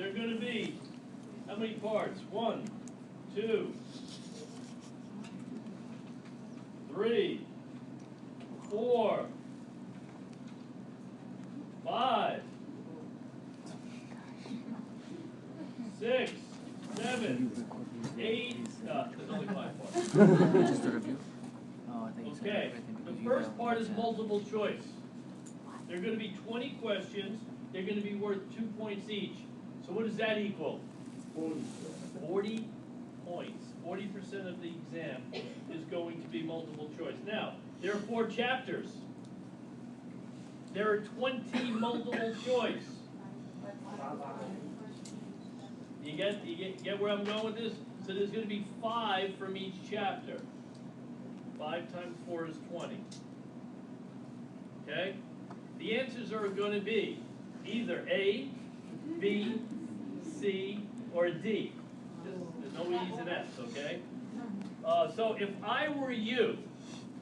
There are going to be, how many parts? 1, 2, 3, 4, 5, 6, 7, 8. There's only 5 parts. Just a review. Oh, I think it's Okay. The first part is multiple choice. There are going to be 20 questions. They're going to be worth 2 points each. So what does that equal? 40 points. 40% of the exam is going to be multiple choice. Now, there are 4 chapters. There are 20 multiple choice. You get where I'm going with this? So there's going to be 5 from each chapter. 5 times 4 is 20. Okay? The answers are going to be either A, B, C, or D. There's no E's and F's, okay? So if I were you,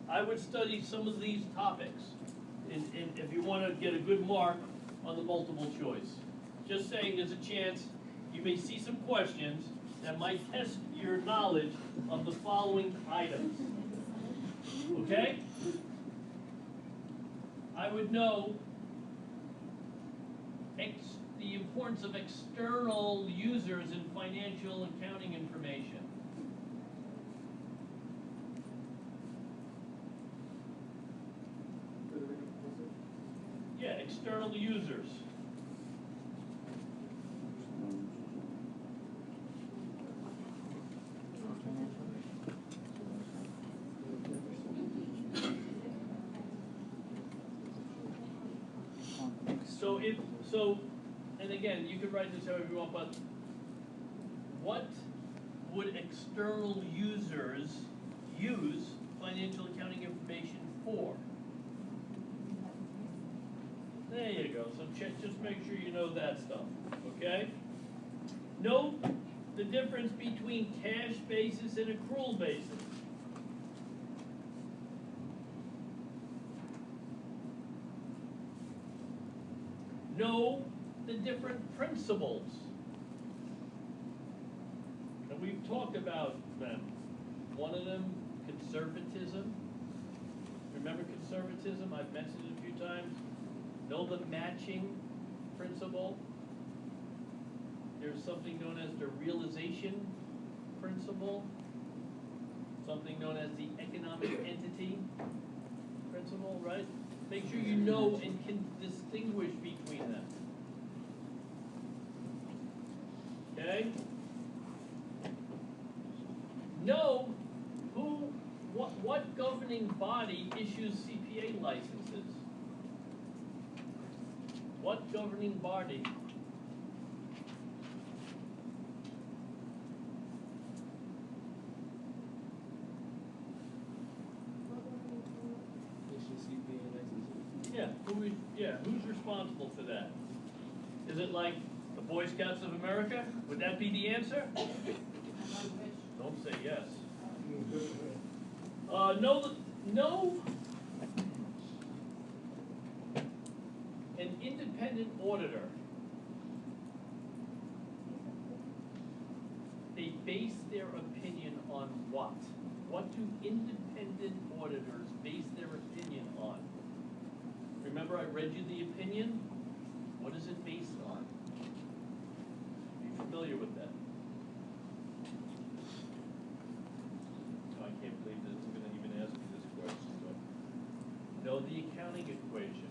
I would study some of these topics if you want to get a good mark on the multiple choice. Just saying there's a chance you may see some questions that might test your knowledge of the following items. Okay? I would know the importance of external users in financial accounting information. Yeah, external users. And again, you could write this however you want, but what would external users use financial accounting information for? There you go. So just make sure you know that stuff, okay? Note the difference between cash basis and accrual basis. Know the different principles. And we've talked about them. One of them, conservatism. Remember conservatism? I've mentioned it a few times. Know the matching principle. There's something known as the realization principle. Something known as the economic entity principle, right? Make sure you know and can distinguish between them. Okay? Know what governing body issues CPA licenses? What governing body? Who's responsible for that? Is it like the Boy Scouts of America? Would that be the answer? Don't say yes. No. An independent auditor. They base their opinion on what? What do independent auditors base their opinion on? Remember I read you the opinion? What is it based on? Are you familiar with that? Oh, I can't believe that I'm going to even ask you this question, but know the accounting equation.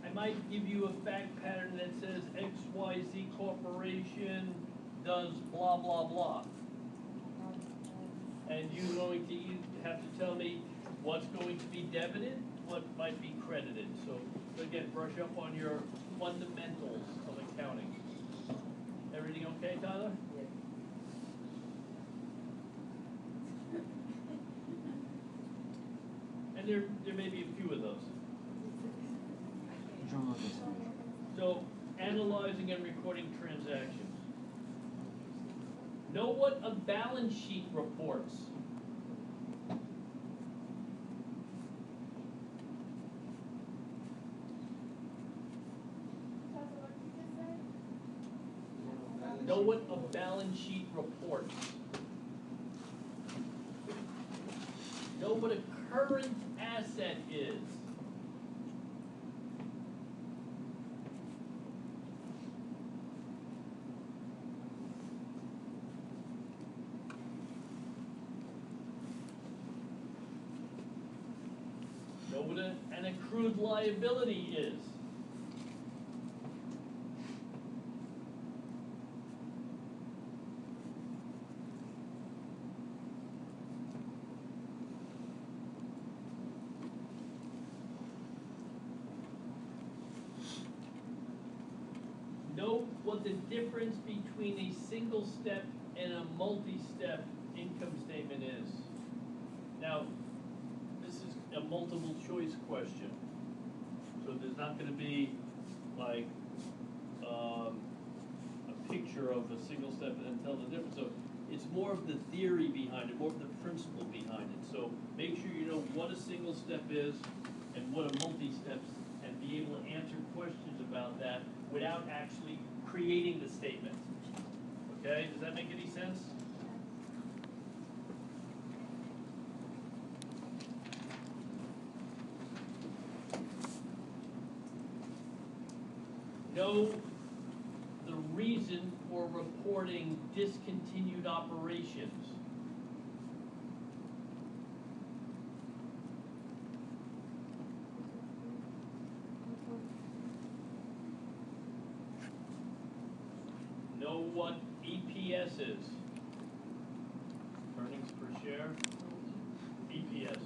I might give you a fact pattern that says XYZ Corporation does blah, blah, blah. And you're going to have to tell me what's going to be debited, what might be credited. So again, brush up on your fundamentals of accounting. Everything okay, Tyler? Yeah. And there may be a few of those. So, analyzing and recording transactions. Know what a balance sheet reports. Know what a balance sheet reports. Know what a current asset is. Know what an accrued liability is. Know what the difference between a single step and a multi-step income statement is. Now, this is a multiple choice question. So there's not gonna be like, a picture of a single step and then tell the difference. So it's more of the theory behind it, more of the principle behind it. So make sure you know what a single step is and what a multi-step is, and be able to answer questions about that without actually creating the statement. Okay, does that make any sense? Know the reason for reporting discontinued operations. Know what EPS is. Earnings per share. EPS.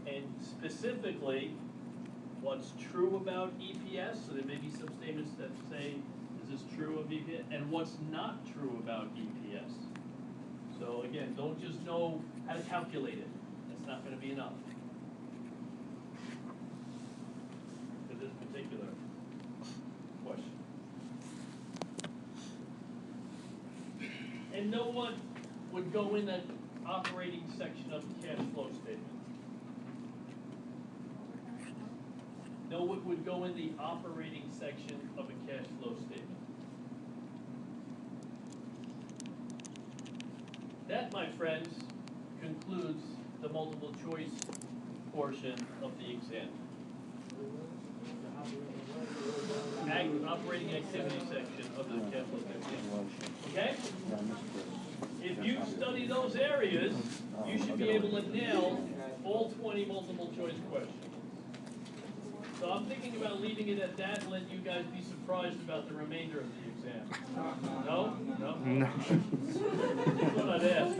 And specifically, what's true about EPS, so there may be some statements that say, is this true of EPS, and what's not true about EPS. So again, don't just know how to calculate it, that's not gonna be enough for this particular question. And know what would go in that operating section of the cash flow statement. Know what would go in the operating section of a cash flow statement. That, my friends, concludes the multiple choice portion of the exam. Operating activity section of the cash flow statement. Okay? If you study those areas, you should be able to nail all 20 multiple choice questions. So I'm thinking about leaving it at that and letting you guys be surprised about the remainder of the exam. No? No? No. That's what I'd ask.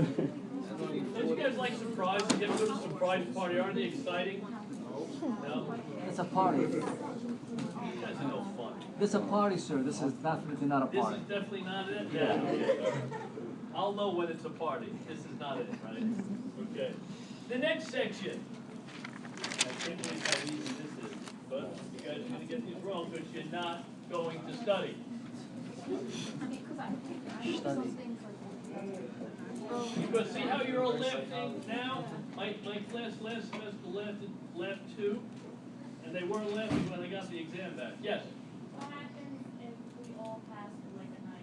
Don't you guys like surprises? You ever go to a surprise party? Aren't they exciting? No? It's a party. You guys are no fun. This is a party, sir. This is definitely not a This party. is definitely not it? Yeah, okay. I'll know when it's a party. This is not it, right? Okay. The next section. I can't believe how easy this is, but you guys are gonna get these wrong because you're not going to study. Because see how you're all laughing now? My class last semester laughed too, and they weren't laughing when they got the exam back. Yes? What happens if we all pass with like a 90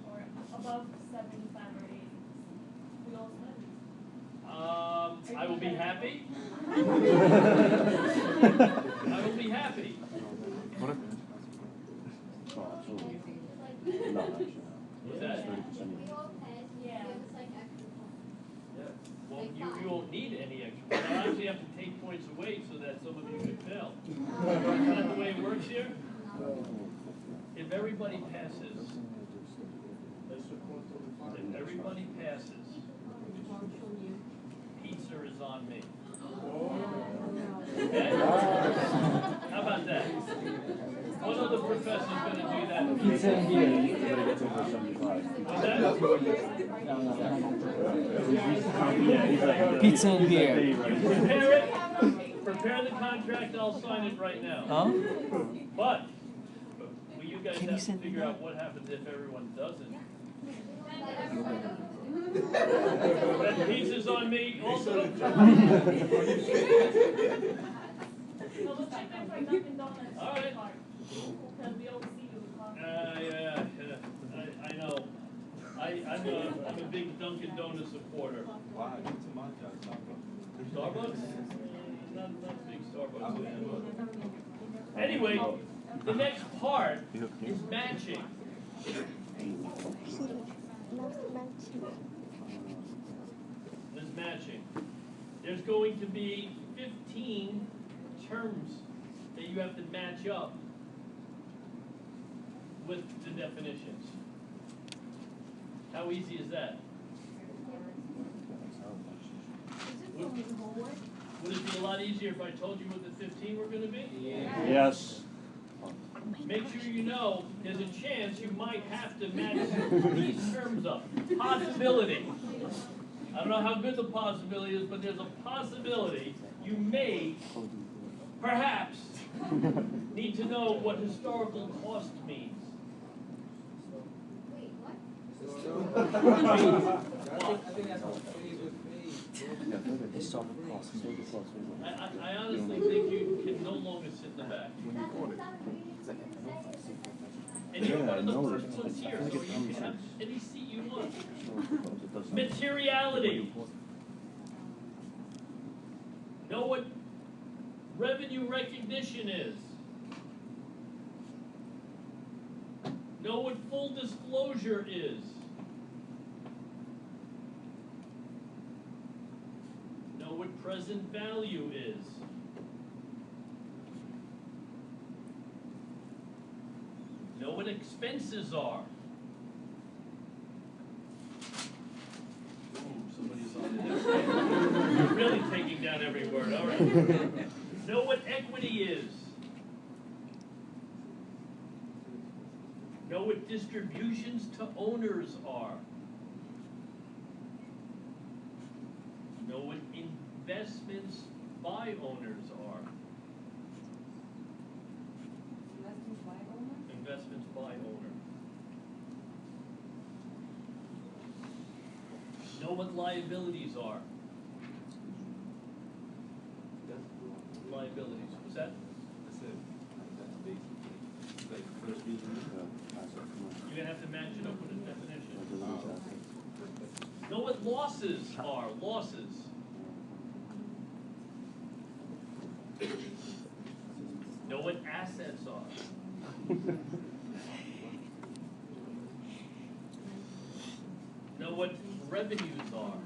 or above 75 or 80? We all study. I will be happy. I will be happy. What's that? Yeah. Well, you won't need any extra. I'll actually have to take points away so that some of you could fail. Isn't that the way it works here? If everybody passes, pizza is on me. Okay? How about that? What other professor's gonna do that? Pizza and beer. What's that? Pizza and beer. You prepare it, prepare the contract, I'll sign it right now. Huh? But, well, you guys Can you have to send me figure that? out what happens if everyone doesn't. That pizza's on me also. No, let's check in for Dunkin' Donuts. All right. Because we all see you. Yeah, I know. I'm a big Dunkin' Donuts supporter. Why? It's a matcha, Starbucks? Not a big Starbucks fan. Anyway, the next part is matching. There's matching. There's going to be 15 terms that you have to match up with the definitions. How easy is that? Would it be a lot easier if I told you what the 15 were going to be? Yes. Make sure you know there's a chance you might have to match these terms up. Possibility. I don't know how good the possibility is, but there's a possibility you may, perhaps, need to know what historical cost means. I honestly think you can no longer sit in the back. And you're one of the first ones here, so you can have any seat you want. Materiality. Know what revenue recognition is. Know what full disclosure is. Know what present value is. Know what expenses are. Ooh, somebody's on it. You're really taking down every word, all right. Know what equity is. Know what distributions to owners are. Know what investments by owners are. Investments by owner. Know what liabilities are. Liabilities, what's that? That's it. That's basically, like, first reading. You're gonna have to match it up with a definition. Know what losses are, losses. Know what assets are. Know what revenues are.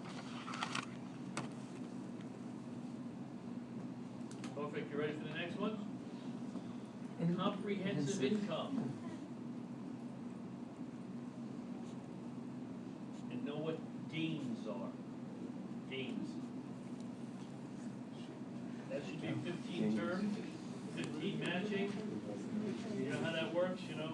Perfect, you ready for the next one? Comprehensive income. And know what gains are. Gains. That should be 15 terms, 15 matching. You know how that works, you know?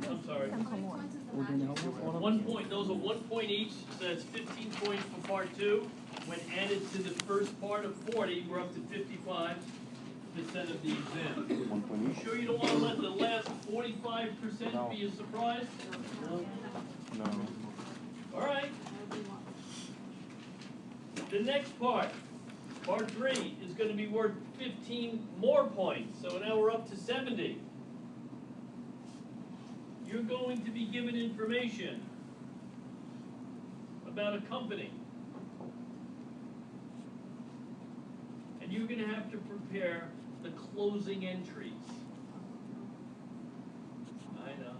I'm sorry. 1 point, those are 1 point each, so that's 15 points for part 2. When added to the first part of 40, we're up to 55% of the exam. You sure you don't want to let the last 45% be a surprise? No. All right. The next part, part 3, is going to be worth 15 more points. So now we're up to 70. You're going to be given information about a company. And you're going to have to prepare the closing entries. I know.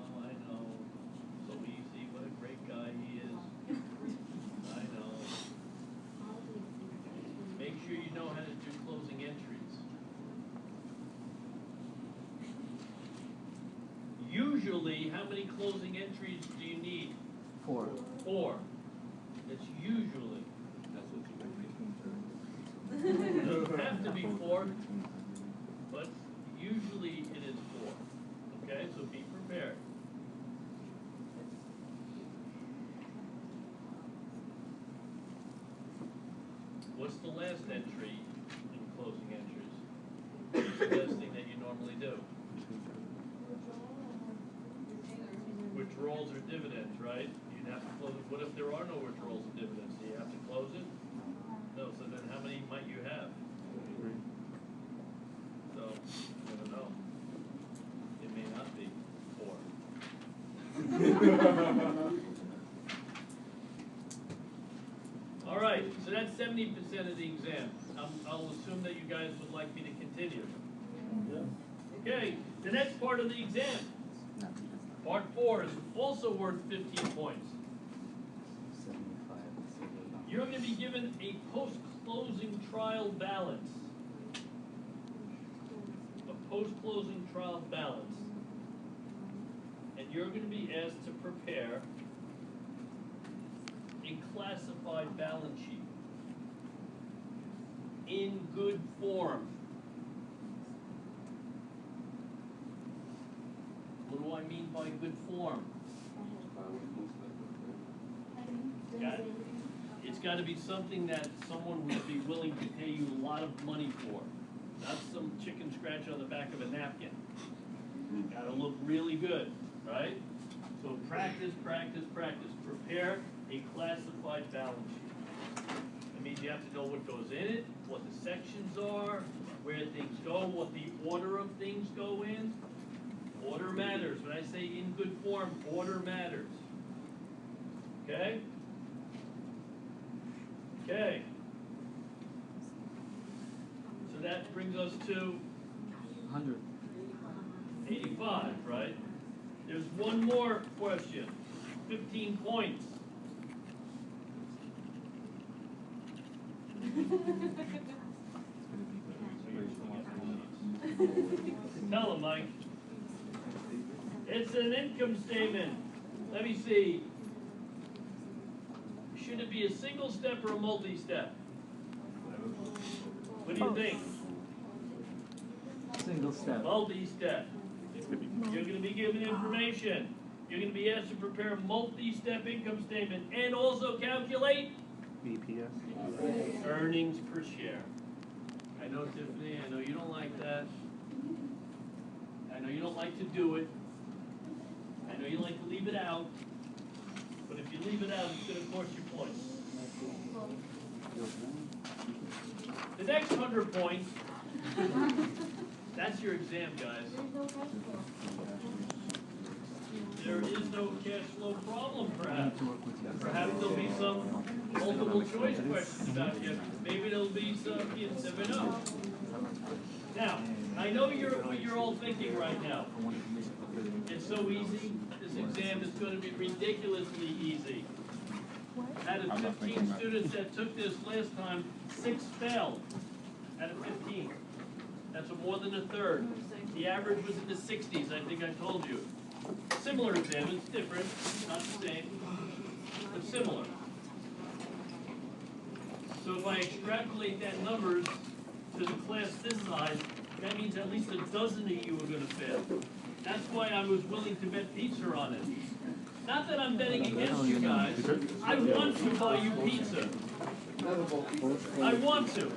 So easy, what a great guy he is. I know. Make sure you know how to do closing entries. Usually, how many closing entries do you need? 4. 4. It's usually. That's what you make me. It doesn't have to be 4, but usually it is 4. Okay, so be prepared. what's the last entry in closing entries? What's the last thing that you normally do? Withdrawals or dividends, right? You'd have to close it. What if there are no withdrawals or dividends? Do you have to close it? No, so then how many might you have? So, you never know. It may not be 4. All right, so that's 70% of the exam. I'll assume that you guys would like me to continue. Okay, the next part of the exam. Part 4 is also worth 15 points. You're going to be given a post-closing trial balance. A post-closing trial balance. And you're going to be asked to prepare a classified balance sheet in good form. What do I mean by good form? It's got to be something that someone would be willing to pay you a lot of money for, not some chicken scratch on the back of a napkin. Got to look really good, right? So practice, practice, practice. Prepare a classified balance sheet. That means you have to know what goes in it, what the sections are, where things go, what the order of things go in. Order matters. When I say in good form, order matters. Okay? Okay. So that brings us to 100. 85, right? There's one more question. 15 points. Tell him, Mike. It's an income statement. Let me see. Should it be a single step or a multi-step? What do you think? Single step. Multi-step. You're going to be given information. You're going to be asked to prepare a multi-step income statement and also calculate EPS. earnings per share. I know, Tiffany, I know you don't like that. I know you don't like to do it. I know you like to leave it out. But if you leave it out, it's going to cost you points. The next 100 points, that's your exam, guys. There is no cash flow problem, perhaps. Perhaps there'll be some multiple choice questions about you. Maybe there'll be some, you never know. Now, I know what you're all thinking right now. It's so easy. This exam is going to be ridiculously easy. Out of 15 students that took this last time, 6 failed out of 15. That's more than a third. The average was in the 60s, I think I told you. Similar exam, it's different, not the same, but similar. So if I extrapolate that numbers to the class this size, that means at least a dozen of you are going to fail. That's why I was willing to bet pizza on it. Not that I'm betting against you guys. I want to buy you pizza. I want to.